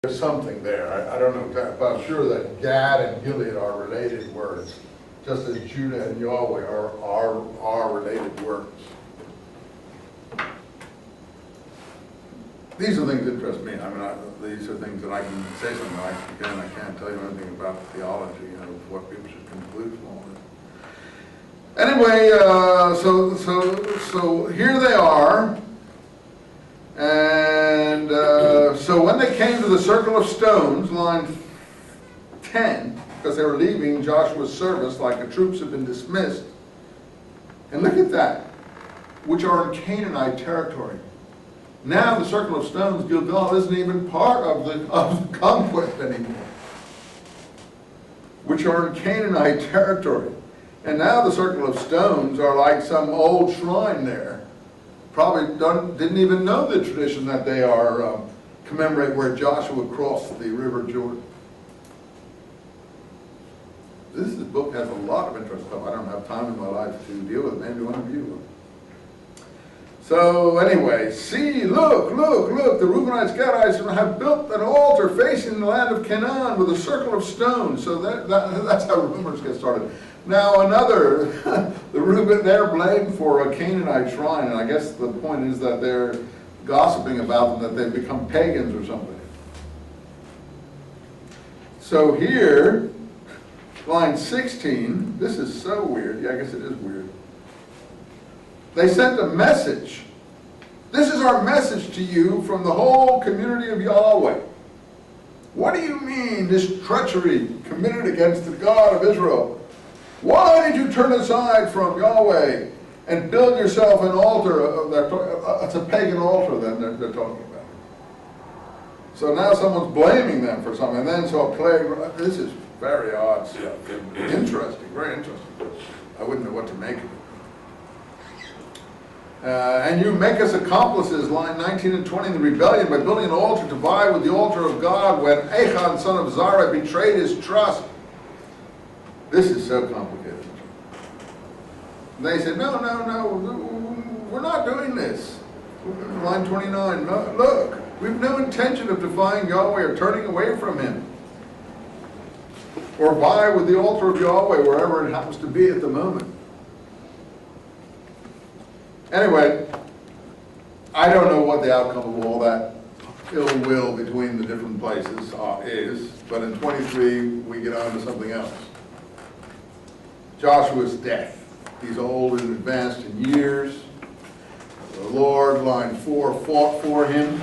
There's something there. I don't know exactly, but I'm sure that Gad and Gilead are related words, just as Judah and Yahweh are related words. These are things that interest me. I mean, these are things that I can say something like. Again, I can't tell you anything about theology, what people should conclude from all this. Anyway, so here they are. And so when they came to the circle of stones, line 10, because they were leaving Joshua's service like the troops had been dismissed. And look at that, which are in Canaanite territory. Now the circle of stones, Gilgal, isn't even part of the conquest anymore, which are in Canaanite territory. And now the circle of stones are like some old shrine there. Probably didn't even know the tradition that they are commemorate where Joshua crossed the river Jordan. This book has a lot of interest, though I don't have time in my life to deal with it. Maybe one of you will. So anyway, see, look, the Reubenites, Gadites have built an altar facing the land of Canaan with a circle of stones. So that's how rumors get started. Now another, they're blamed for a Canaanite shrine, and I guess the point is that they're gossiping about them, that they've become pagans or something. So here, line 16, this is so weird. Yeah, I guess it is weird. They sent a message. This is our message to you from the whole community of Yahweh. What do you mean, this treachery committed against the God of Israel? Why did you turn aside from Yahweh and build yourself an altar? It's a pagan altar then they're talking about. So now someone's blaming them for something. And then so a plague. This is very odd stuff. Interesting, very interesting. I wouldn't know what to make of it. And you make us accomplices, line 19 and 20, in the rebellion by building an altar to vie with the altar of God when Achan, son of Zara, betrayed his trust. This is so complicated. And they said, no, we're not doing this. Line 29, no, look, we have no intention of defying Yahweh or turning away from him, or vie with the altar of Yahweh wherever it happens to be at the moment. Anyway, I don't know what the outcome of all that ill will between the different places is, but in 23 we get on to something else. Joshua's death. He's old and advanced in years. The Lord, line 4, fought for him.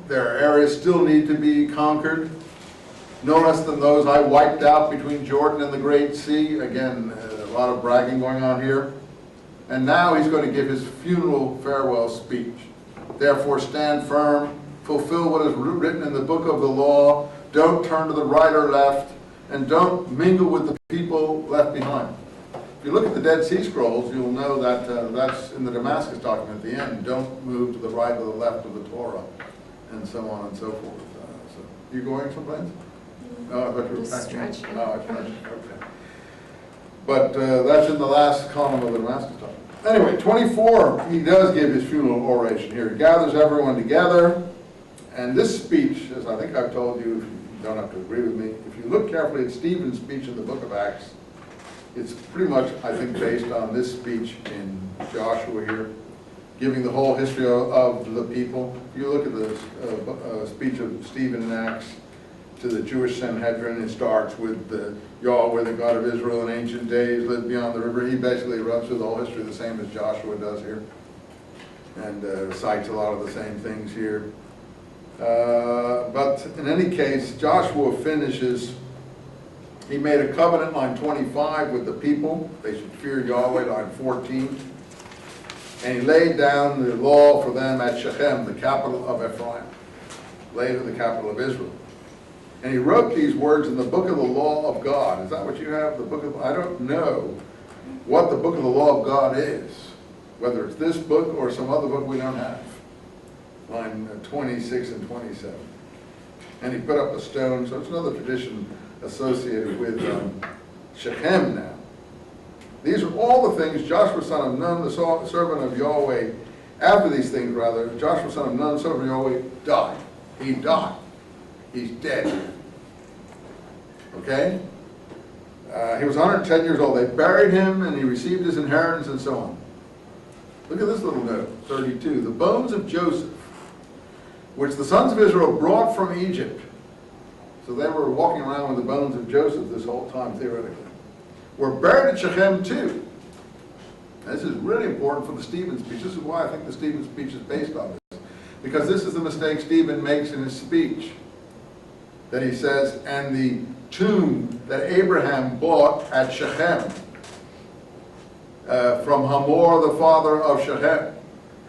There are areas still need to be conquered. No less than those I wiped out between Jordan and the Great Sea. Again, a lot of bragging going on here. And now he's going to give his funeral farewell speech. Therefore stand firm, fulfill what is written in the book of the law, don't turn to the right or left, and don't mingle with the people left behind. If you look at the Dead Sea Scrolls, you'll know that that's in the Damascus document at the end. Don't move to the right or the left of the Torah, and so on and so forth. So, you going someplace? Oh, I thought you were Stretching. Oh, stretching. Okay. But that's in the last column of the Damascus document. Anyway, 24, he does give his funeral oration here. He gathers everyone together, and this speech, as I think I've told you, you don't have to agree with me. If you look carefully at Stephen's speech in the book of Acts, it's pretty much, I think, based on this speech in Joshua here, giving the whole history of the people. If you look at the speech of Stephen in Acts to the Jewish Sanhedrin, it starts with the Yahweh, the God of Israel in ancient days, lived beyond the river. He basically runs through the whole history the same as Joshua does here, and cites a lot of the same things here. But in any case, Joshua finishes, he made a covenant, line 25, with the people. They should fear Yahweh, line 14. And he laid down the law for them at Shechem, the capital of Ephraim, later the capital of Israel. And he wrote these words in the book of the law of God. Is that what you have? The book of, I don't know what the book of the law of God is, whether it's this book or some other book we don't have. Line 26 and 27. And he put up a stone, so it's another tradition associated with Shechem now. These are all the things Joshua son of Nun, the servant of Yahweh, After these things, rather, Joshua son of Nun, son of Joachim, died. He died. He's dead. Okay? He was 110 years old. They buried him, and he received his inheritance, and so on. Look at this little note, 32. The bones of Joseph, which the sons of Israel brought from Egypt. So they were walking around with the bones of Joseph this whole time, theoretically. Were buried at Shechem too. This is really important for the Stephen speech. This is why I think the Stephen speech is based on this. Because this is the mistake Stephen makes in his speech. That he says, and the tomb that Abraham bought at Shechem from Hamor, the father of Shechem.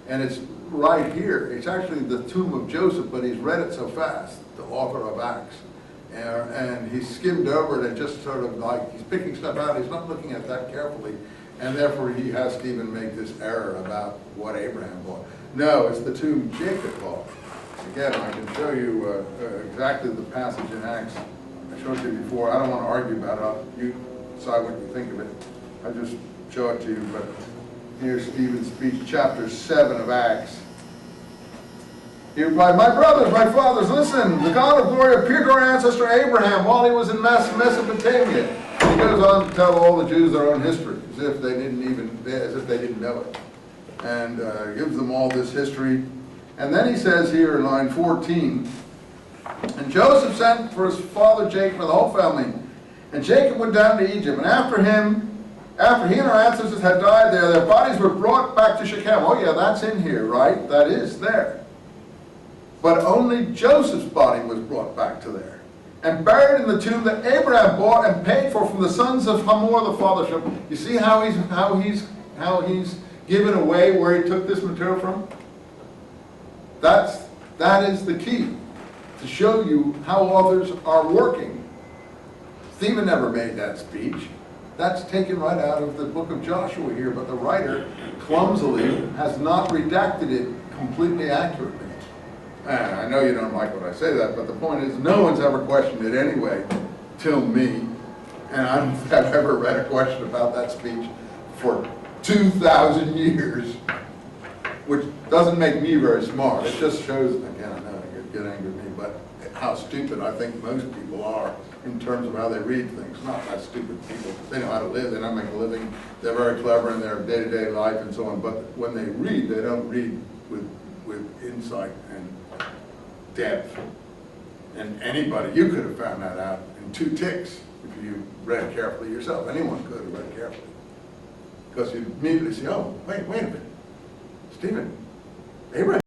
And it's right here. It's actually the tomb of Joseph, but he's read it so fast, the author of Acts. And he skimmed over it and just sort of like, he's picking stuff out, he's not looking at that carefully, and therefore he has Stephen make this error about what Abraham bought. No, it's the tomb Jacob bought. Again, I can show you exactly the passage in Acts. I showed it to you before. I don't want to argue about it. You decide what you think of it. I just show it to you, but here's Stephen's speech, chapter 7 of Acts. He replied, my brothers, my fathers, listen, the God of glory appeared to our ancestor Abraham while he was in Mesopotamia. And he goes on to tell all the Jews their own history, as if they didn't know it. And gives them all this history. And then he says here in line 14, and Joseph sent for his father Jacob and the whole family. And Jacob went down to Egypt. And after he and our ancestors had died there, their bodies were brought back to Shechem. Oh yeah, that's in here, right? That is there. But only Joseph's body was brought back to there, and buried in the tomb that Abraham bought and paid for from the sons of Hamor, the father of Shechem. You see how he's given away where he took this material from? That is the key, to show you how authors are working. Stephen never made that speech. That's taken right out of the book of Joshua here, but the writer clumsily has not redacted it completely accurately. And I know you don't like when I say that, but the point is no one's ever questioned it anyway, till me. And I don't think I've ever read a question about that speech for 2,000 years, which doesn't make me very smart. It just shows, again, I know I get angry at me, but how stupid I think most people are in terms of how they read things. Not that stupid people. They know how to live, they know how to make a living, they're very clever in their day-to-day life and so on, but when they read, they don't read with insight and depth. And anybody, you could have found that out in 2 ticks if you read carefully yourself. Anyone could have read carefully. Because you immediately say, oh, wait a minute. Stephen, Abraham